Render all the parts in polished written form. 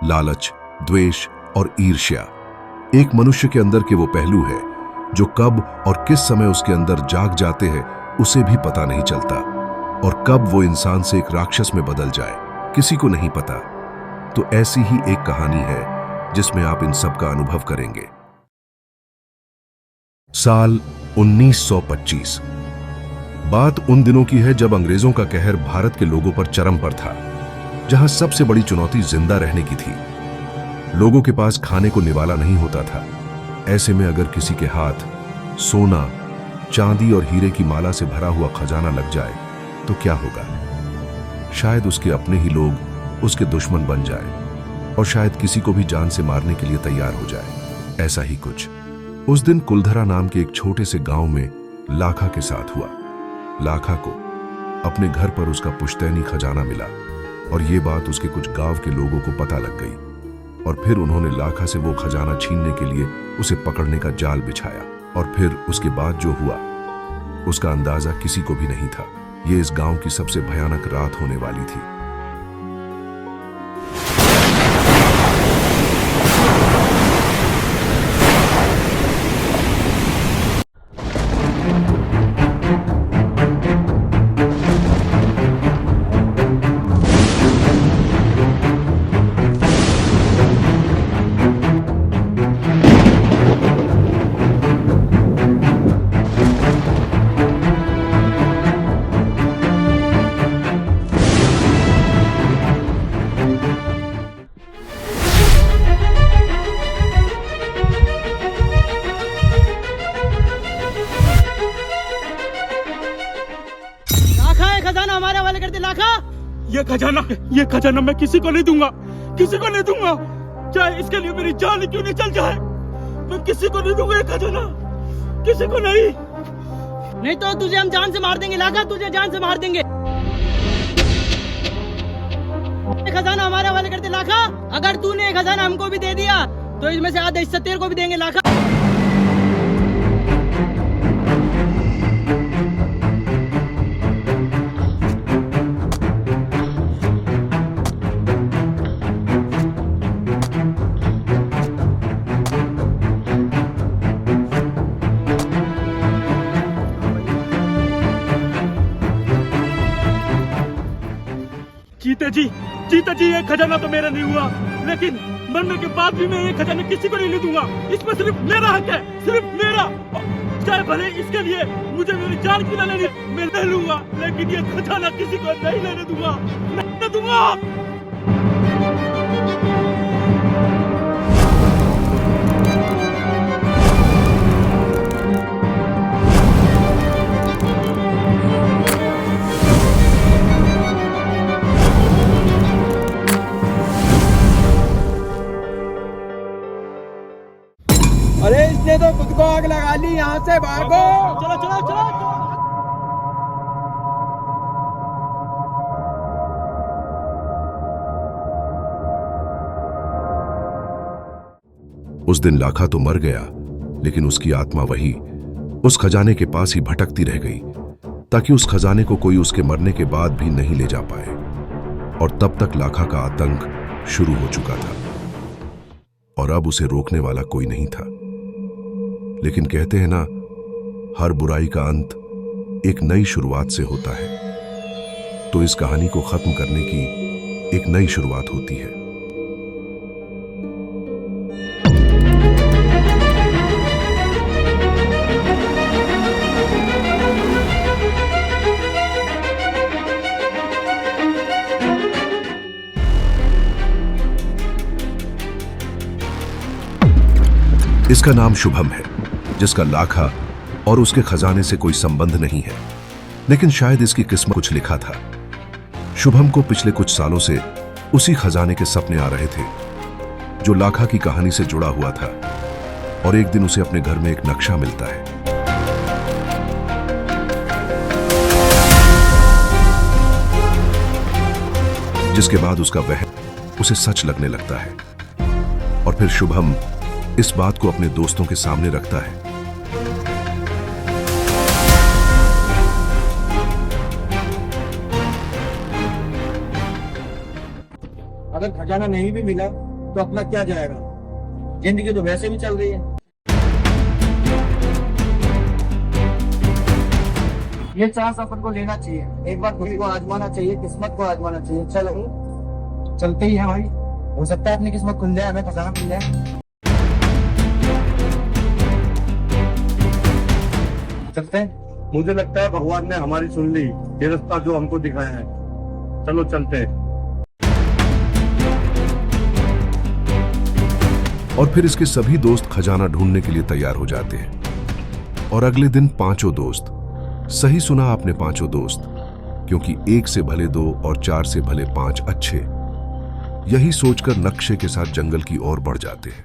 लालच, द्वेष और ईर्ष्या एक मनुष्य के अंदर के वो पहलू है जो कब और किस समय उसके अंदर जाग जाते हैं उसे भी पता नहीं चलता, और कब वो इंसान से एक राक्षस में बदल जाए किसी को नहीं पता। तो ऐसी ही एक कहानी है जिसमें आप इन सब का अनुभव करेंगे। साल 1925। बात उन दिनों की है जब अंग्रेजों का कहर भारत के लोगों पर चरम पर था, जहां सबसे बड़ी चुनौती जिंदा रहने की थी। लोगों के पास खाने को निवाला नहीं होता था। ऐसे में अगर किसी के हाथ सोना, चांदी और हीरे की माला से भरा हुआ खजाना लग जाए तो क्या होगा? शायद उसके अपने ही लोग उसके दुश्मन बन जाए और शायद किसी को भी जान से मारने के लिए तैयार हो जाए। ऐसा ही कुछ उस दिन कुलधरा नाम के एक छोटे से गांव में लाखा के साथ हुआ। लाखा को अपने घर पर उसका पुश्तैनी खजाना मिला और ये बात उसके कुछ गांव के लोगों को पता लग गई, और फिर उन्होंने लाखा से वो खजाना छीनने के लिए उसे पकड़ने का जाल बिछाया। और फिर उसके बाद जो हुआ उसका अंदाजा किसी को भी नहीं था। ये इस गांव की सबसे भयानक रात होने वाली थी। खजाना हमारे हवाले कर दे लाखा। ये खजाना मैं किसी को नहीं दूंगा, किसी को नहीं दूंगा, चाहे इसके लिए मेरी जान ही क्यों नहीं चल जाए। मैं किसी को नहीं दूंगा ये खजाना, किसी को नहीं। नहीं तो तुझे हम जान से मार देंगे लाखा, तुझे जान से मार देंगे। खजाना हमारे हवाले कर दे लाखा। अगर तूने खजाना हमको भी दे दिया तो इसमें से आधा हिस्सा तेरे को भी देंगे लाखा। जीता जी ये खजाना तो मेरा नहीं हुआ, लेकिन मरने के बाद भी मैं ये खजाना किसी को नहीं दूंगा। इसमें सिर्फ मेरा हक है, सिर्फ मेरा। चाहे भले इसके लिए मुझे मेरी जान की ना लेनी, मैं नहीं लूंगा, लेकिन ये खजाना किसी को नहीं लेने दूंगा, नहीं दूंगा। अरे इसने तो खुद को आग लगा ली, यहाँ से भागो। चलो चलो चलो। उस दिन लाखा तो मर गया, लेकिन उसकी आत्मा वही उस खजाने के पास ही भटकती रह गई, ताकि उस खजाने को कोई उसके मरने के बाद भी नहीं ले जा पाए। और तब तक लाखा का आतंक शुरू हो चुका था और अब उसे रोकने वाला कोई नहीं था। लेकिन कहते हैं ना, हर बुराई का अंत एक नई शुरुआत से होता है। तो इस कहानी को खत्म करने की एक नई शुरुआत होती है। इसका नाम शुभम है, जिसका लाखा और उसके खजाने से कोई संबंध नहीं है, लेकिन शायद इसकी किस्मत कुछ लिखा था। शुभम को पिछले कुछ सालों से उसी खजाने के सपने आ रहे थे जो लाखा की कहानी से जुड़ा हुआ था, और एक दिन उसे अपने घर में एक नक्शा मिलता है। जिसके बाद उसका वहम उसे सच लगने लगता है, और फिर शुभम इस बात को अपने दोस्तों के सामने रखता है। अगर खजाना नहीं भी मिला तो अपना क्या जाएगा? जिंदगी तो वैसे भी चल रही है। ये चांस अपन को लेना चाहिए, एक बार खुद को आजमाना चाहिए, किस्मत को आजमाना चाहिए। चलो चलते ही है भाई, हो सकता है अपनी किस्मत खुल जाए, हमें खजाना मिल जाए। चलते हैं। मुझे लगता है भगवान ने हमारी सुन ली, ये रास्ता जो हमको दिखाया है। चलो चलते हैं। और फिर इसके सभी दोस्त खजाना ढूंढने के लिए तैयार हो जाते हैं। और अगले दिन पांचों दोस्त, सही सुना आपने, पांचों दोस्त, क्योंकि एक से भले दो और चार से भले पांच अच्छे, यही सोचकर नक्शे के साथ जंगल की ओर बढ़ जाते हैं।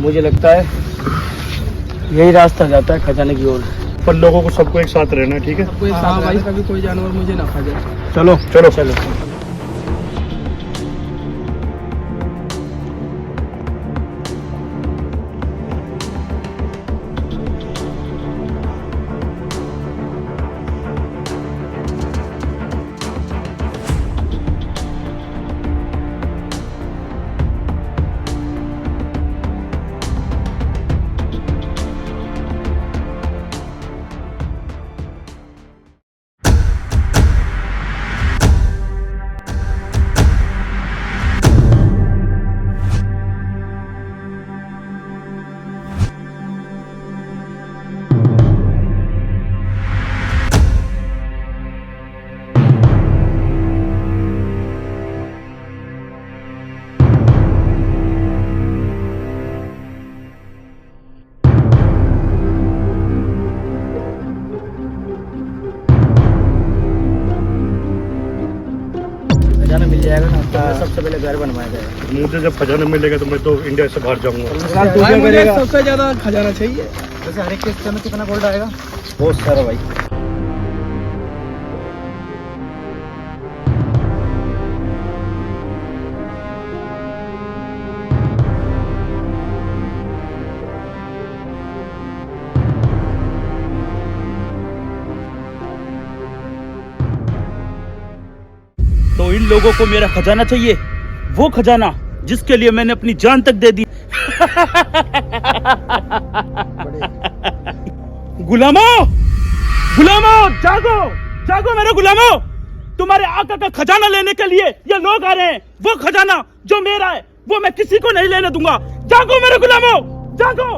मुझे लगता है यही रास्ता जाता है खजाने की ओर। पर लोगों को सबको एक साथ रहना है, ठीक है? कोई भाई कभी कोई जानवर मुझे ना खा जाए। चलो चलो चलो। खजाना मिल जाएगा ना तो सबसे पहले घर बनवाया जाएगा। मुझे जब खजाना मिलेगा तो मैं तो इंडिया से बाहर जाऊंगा। भाई मुझे सबसे ज्यादा खजाना चाहिए। वैसे हर एक किस्त में कितना गोल्ड आएगा? बहुत सारा भाई। तो इन लोगों को मेरा खजाना चाहिए, वो खजाना जिसके लिए मैंने अपनी जान तक दे दी। गुलामों, गुलामों, जागो, जागो मेरे गुलामों! तुम्हारे आका का खजाना लेने के लिए ये लोग आ रहे हैं। वो खजाना जो मेरा है वो मैं किसी को नहीं लेने दूंगा। जागो मेरे गुलामों, जागो!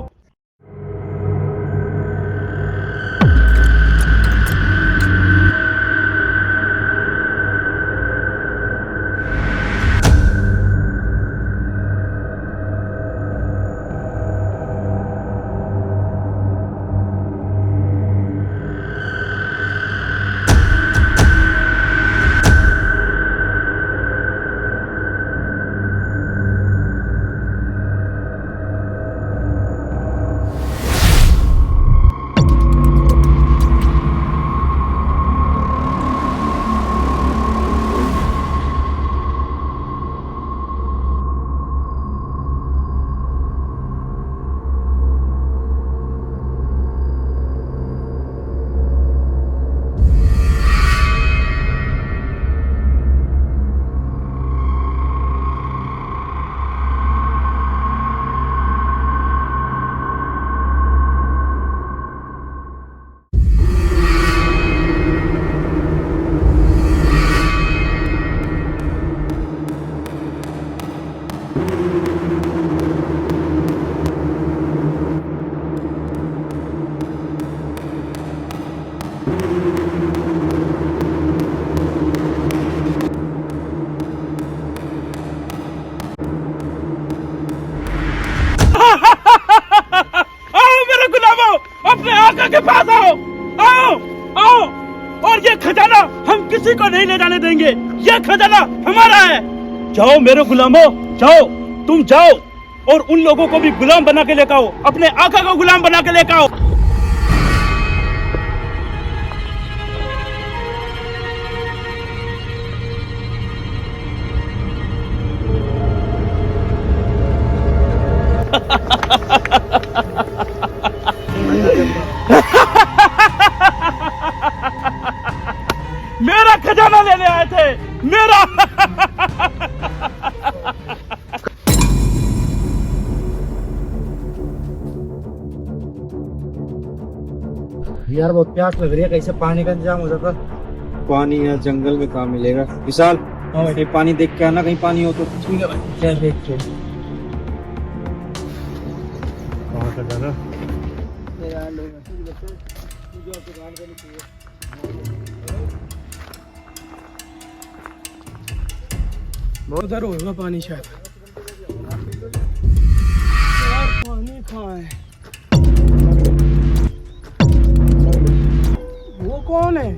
के पास आओ, आओ, आओ। और ये खजाना हम किसी को नहीं ले जाने देंगे। ये खजाना हमारा है। जाओ मेरे गुलामों, जाओ, तुम जाओ और उन लोगों को भी गुलाम बना के लेकर आओ, अपने आका को गुलाम बना के लेकर आओ। मेरा खजाना लेने आए थे, मेरा। यार बहुत प्यास लग रही है, कैसे पानी का इंतजाम हो जाता? पानी है जंगल में कहाँ मिलेगा? विशाल, हाँ भाई, पानी देख के आना, कहीं पानी हो तो। ठीक है भाई, चल देख के। कहाँ खजाना? बहुत उधर होगा पानी शायद। यार पानी कहाँ है? वो कौन है?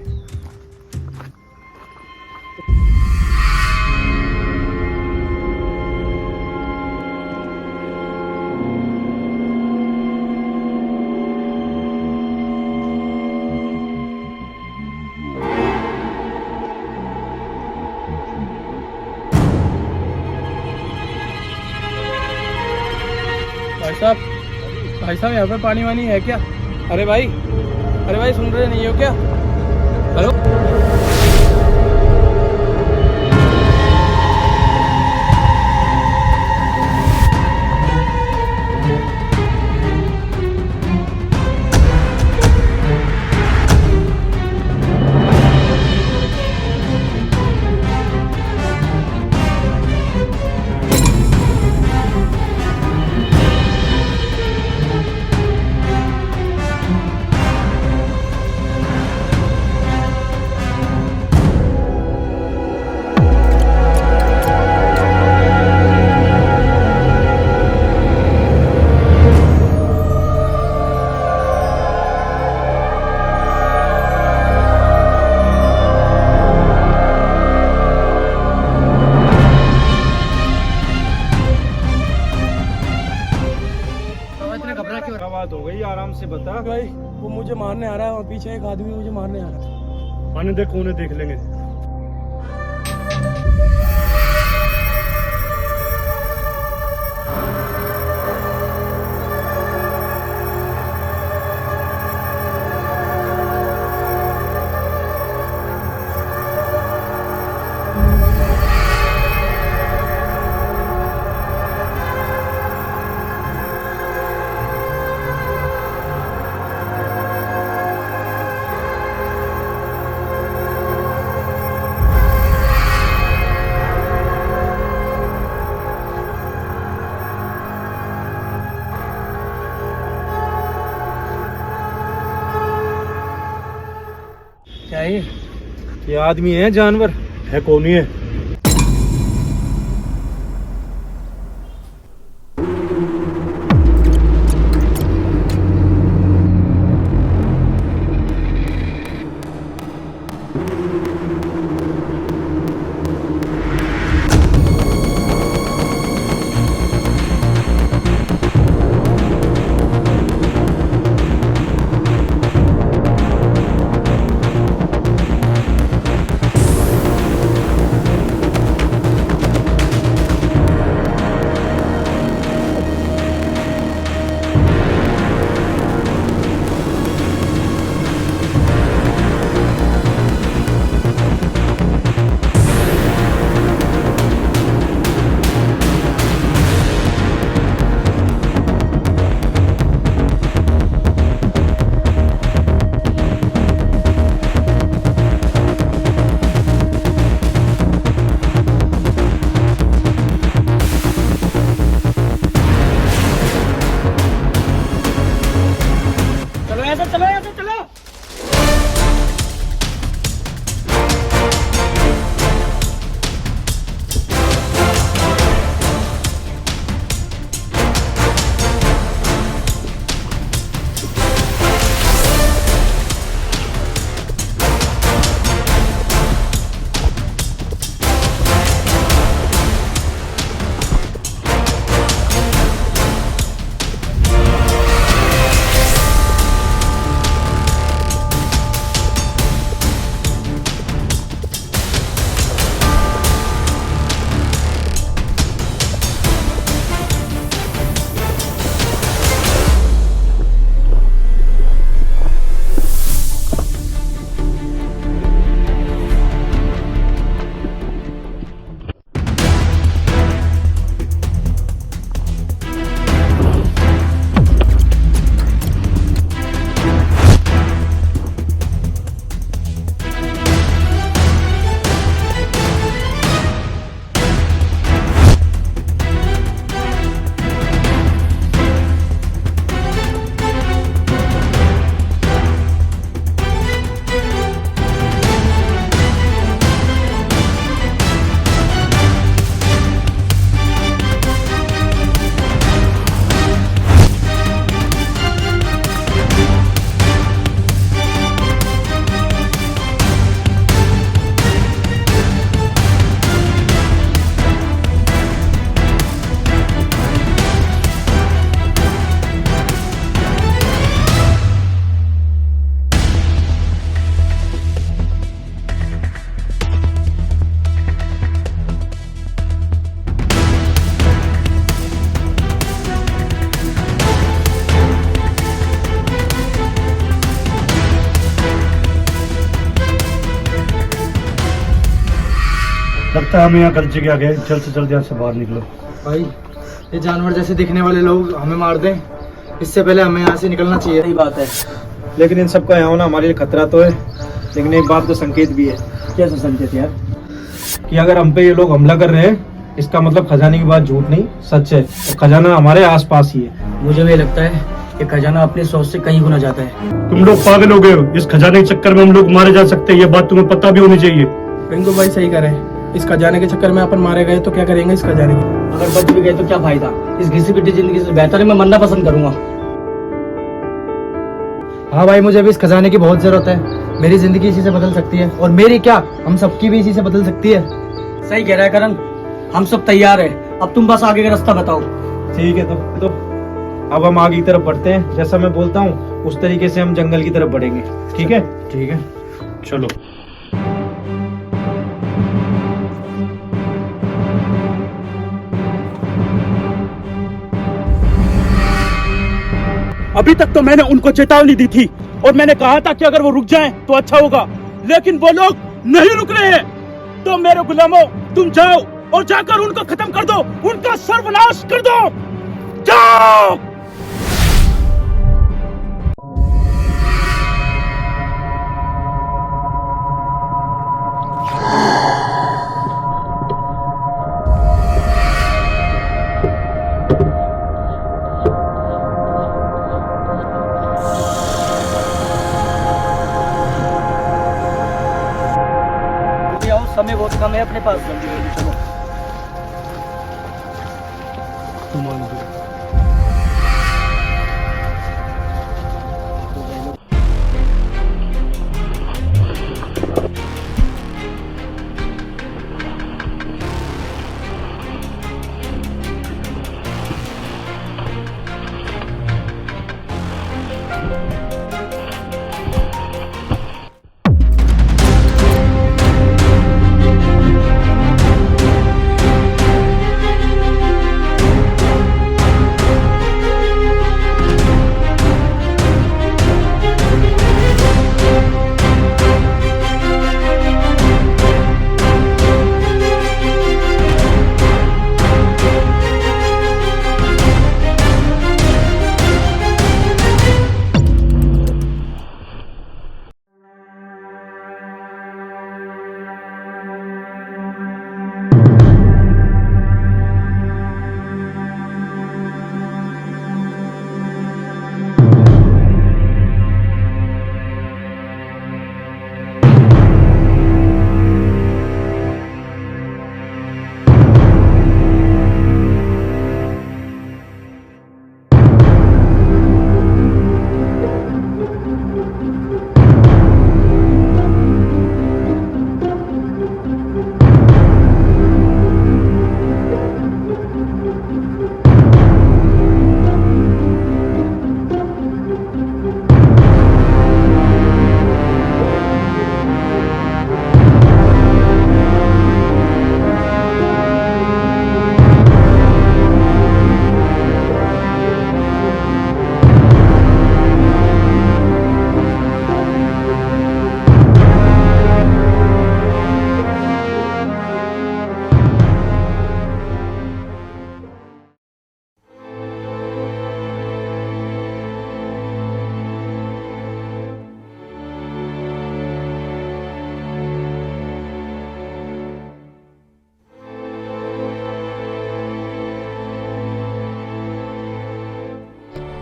भाई साहब यहाँ पे पानी वानी है क्या? अरे भाई सुन रहे नहीं हो क्या? हेलो। क्या बात हो गई? आराम से बता भाई वो मुझे मारने आ रहा है और पीछे एक आदमी मुझे मारने आ रहा था। आने दे, कौन है देख लेंगे। क्या है ये आदमी है जानवर है कौन ही है? लगता है हमें यहाँ गलती किया गया, जल्द से जल्द यहाँ से बाहर निकलो। भाई ये जानवर जैसे दिखने वाले लोग हमें मार दें, इससे पहले हमें यहाँ से निकलना चाहिए। सही बात है। लेकिन इन सबका यहाँ होना हमारे लिए खतरा तो है, लेकिन एक बात का संकेत भी है। कैसा संकेत यार? कि अगर हम पे ये लोग हमला कर रहे हैं, इसका मतलब खजाने की बात झूठ नहीं सच है, और खजाना हमारे आसपास ही है। मुझे भी लगता है कि खजाना अपनी सोच से कहीं गुना जाता है। तुम लोग पागल हो गए हो, इस खजाने के चक्कर में हम लोग मारे जा सकते हैं, ये बात तुम्हें पता भी होनी चाहिए। रिंकू भाई सही कह रहे हैं, इस खजाने के चक्कर में अपन मारे गए तो क्या करेंगे इस खजाने की? अगर बच भी गए तो क्या फायदा? इस घिसी पिटी जिंदगी से बेहतर है मैं मरना पसंद करूंगा। हाँ भाई, मुझे भी इस खजाने की बहुत जरूरत है। मेरी जिंदगी इसी से बदल सकती है, और मेरी क्या, हम सबकी भी इसी से बदल सकती है। सही कह रहा है करण, हम सब तैयार है। अब तुम बस आगे का रास्ता बताओ। ठीक है, तो अब हम आगे की तरफ बढ़ते हैं। जैसा मैं बोलता हूँ उस तरीके से हम जंगल की तरफ बढ़ेंगे। ठीक है? ठीक है, चलो। अभी तक तो मैंने उनको चेतावनी दी थी और मैंने कहा था कि अगर वो रुक जाएं तो अच्छा होगा, लेकिन वो लोग नहीं रुक रहे हैं। तो मेरे गुलामों, तुम जाओ और जाकर उनको खत्म कर दो, उनका सर्वनाश कर दो। जाओ। समय बहुत कम है अपने पास। चलो।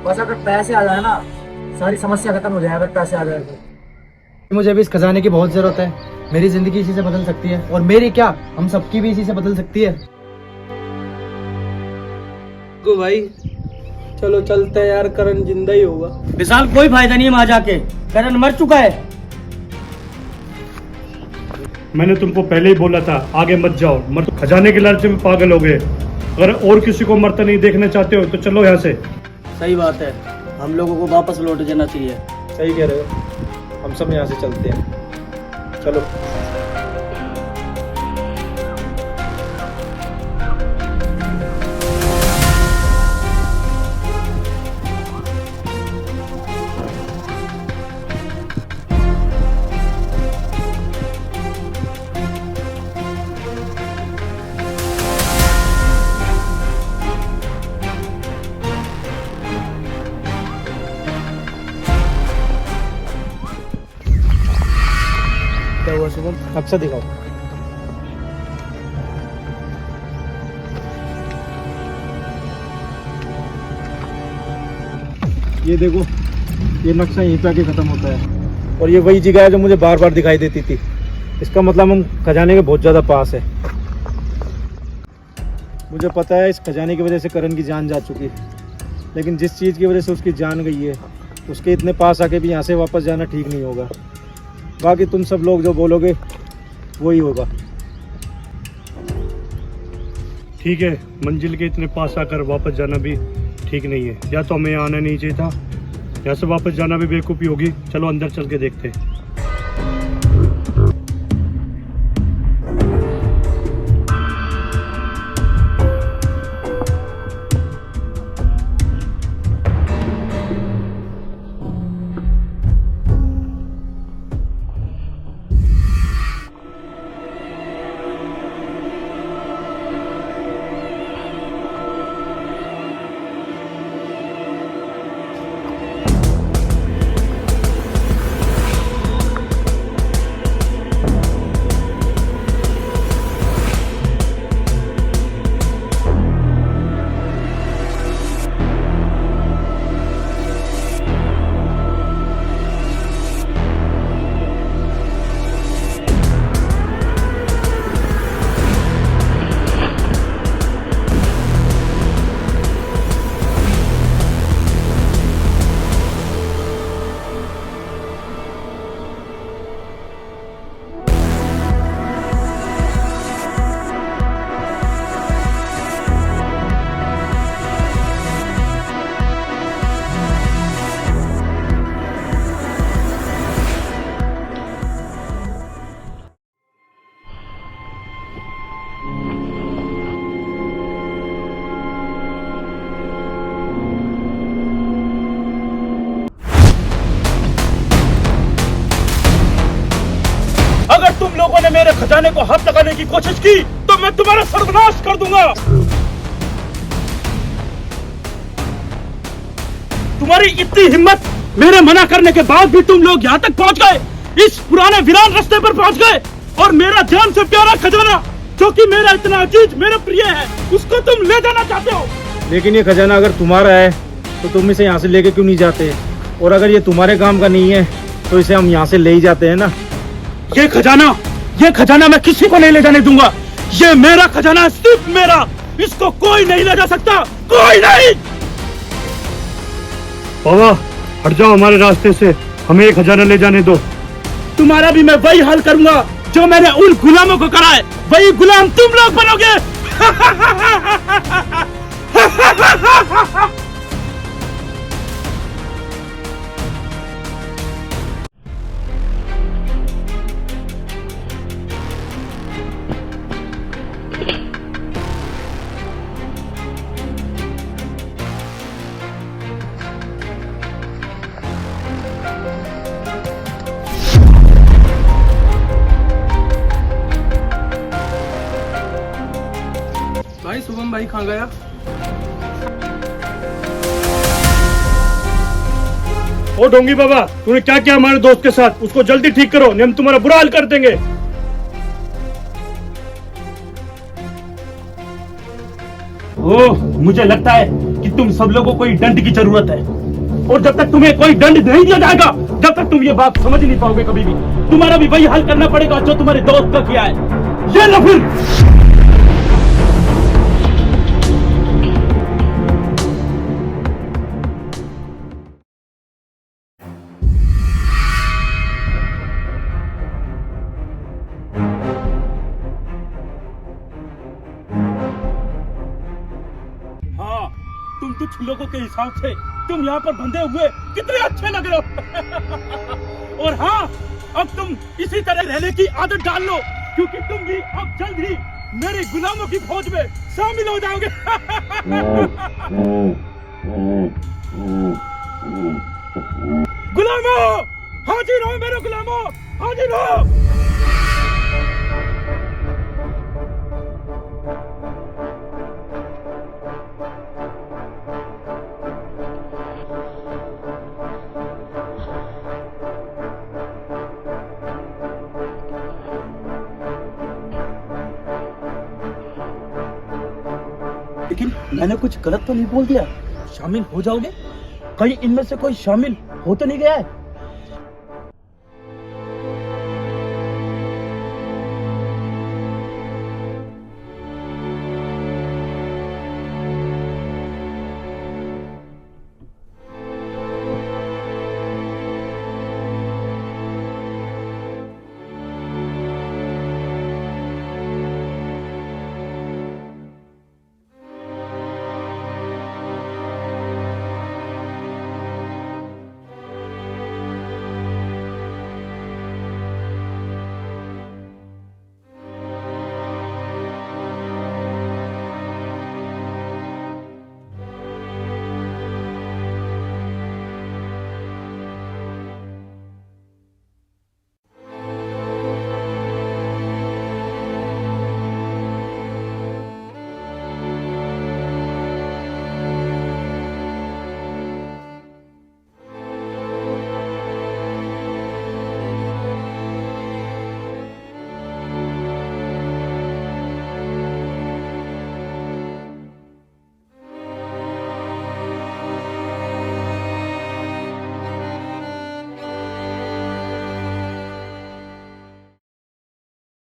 बस अगर पैसे आ जाए ना, सारी समस्या खत्म हो जाए। अगर पैसे आ जाए तो मुझे भी इस खजाने की बहुत जरूरत है। मेरी जिंदगी इसी से बदल सकती है, और मेरी क्या, हम सबकी भी इसी से बदल सकती है। रिंकू भाई चलो चलते हैं यार, करण जिंदा ही होगा। विशाल, कोई फायदा नहीं है वहां जाके, करण मर चुका है। मैंने तुमको पहले ही बोला था आगे मत जाओ, मत। खजाने के लालच में पागल हो गए। अगर और किसी को मरता नहीं देखना चाहते हो तो चलो यहाँ से। सही बात है, हम लोगों को वापस लौट जाना चाहिए। सही कह रहे हो, हम सब यहाँ से चलते हैं। चलो। हुआ शुभम? अच्छा दिखाओ। ये देखो, ये नक्शा यहीं पे आके खत्म होता है और ये वही जगह है जो मुझे बार बार दिखाई देती थी। इसका मतलब हम खजाने के बहुत ज़्यादा पास है। मुझे पता है इस खजाने की वजह से करण की जान जा चुकी है, लेकिन जिस चीज़ की वजह से उसकी जान गई है उसके इतने पास आके भी यहाँ से वापस जाना ठीक नहीं होगा। बाकी तुम सब लोग जो बोलोगे वही होगा। ठीक है, मंजिल के इतने पास आकर वापस जाना भी ठीक नहीं है। या तो हमें यहाँ आना नहीं चाहिए था, यहाँ से वापस जाना भी बेवकूफ़ी होगी। चलो अंदर चल के देखते हैं। अगर तुम लोगों ने मेरे खजाने को हाथ लगाने की कोशिश की तो मैं तुम्हारा सर्वनाश कर दूंगा। तुम्हारी इतनी हिम्मत, मेरे मना करने के बाद भी तुम लोग यहाँ तक पहुँच गए, इस पुराने वीरान रास्ते पर पहुँच गए और मेरा जान से प्यारा खजाना जो कि मेरा इतना अजीज, मेरा प्रिय है, उसको तुम ले जाना चाहते हो। लेकिन ये खजाना अगर तुम्हारा है तो तुम इसे यहाँ से लेके क्यों नहीं जाते? और अगर ये तुम्हारे काम का नहीं है तो इसे हम यहाँ से ले ही जाते हैं ना। ये खजाना मैं किसी को नहीं ले जाने दूंगा। ये मेरा खजाना, सिर्फ मेरा, इसको कोई नहीं ले जा सकता, कोई नहीं। बाबा हट जाओ हमारे रास्ते से, हमें ये खजाना ले जाने दो। तुम्हारा भी मैं वही हाल करूंगा जो मैंने उन गुलामों को करा है, वही गुलाम तुम लोग बनोगे। भाई शुभम भाई कहाँ गया? ओ ढोंगी बाबा, तूने क्या किया हमारे दोस्त के साथ? उसको जल्दी ठीक करो, नहीं हम तुम्हारा बुरा हाल कर देंगे। ओह, मुझे लगता है कि तुम सब लोगों को कोई दंड की जरूरत है, और जब तक तुम्हें कोई दंड नहीं दिया जाएगा जब तक तुम ये बात समझ नहीं पाओगे कभी भी। तुम्हारा भी वही हाल करना पड़ेगा जो तुम्हारे दोस्त का किया है। ये लो फिर। तुम कुछ लोगों के हिसाब से तुम यहाँ पर बंधे हुए कितने अच्छे लग रहे हो। और हाँ, अब तुम इसी तरह रहने की आदत डाल लो, क्योंकि तुम भी अब जल्द ही मेरे गुलामों की फौज में शामिल हो जाओगे। गुलामों, हाजिर हो मेरे गुलामों, हाजिर हो। लेकिन मैंने कुछ गलत तो नहीं बोल दिया? शामिल हो जाओगे? कहीं इनमें से कोई शामिल हो तो नहीं गया है?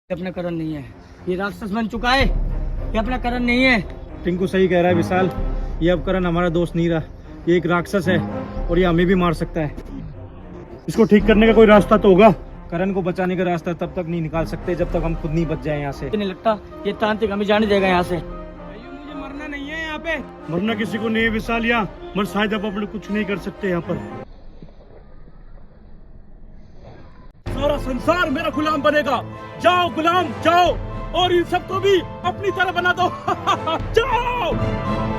ये अपना करण नहीं है, ये राक्षस बन चुका है, ये अपना करण नहीं है। टिंकू सही कह रहा है विशाल, ये अब करण हमारा दोस्त नहीं रहा, ये एक राक्षस है और ये हमें भी मार सकता है। इसको ठीक करने का कोई रास्ता तो होगा। करण को बचाने का रास्ता तब तक नहीं निकाल सकते जब तक हम खुद नहीं बच जाए यहाँ से। नहीं लगता ये तांत्रिक हमें जाने देगा यहाँ से। मुझे मरना नहीं है यहाँ पे। मरना किसी को नहीं है विशाल, यहाँ मगर शायद अब आप लोग कुछ नहीं कर सकते यहाँ पर। सारा संसार मेरा गुलाम बनेगा। जाओ गुलाम जाओ, और इन सबको भी अपनी तरह बना दो। जाओ।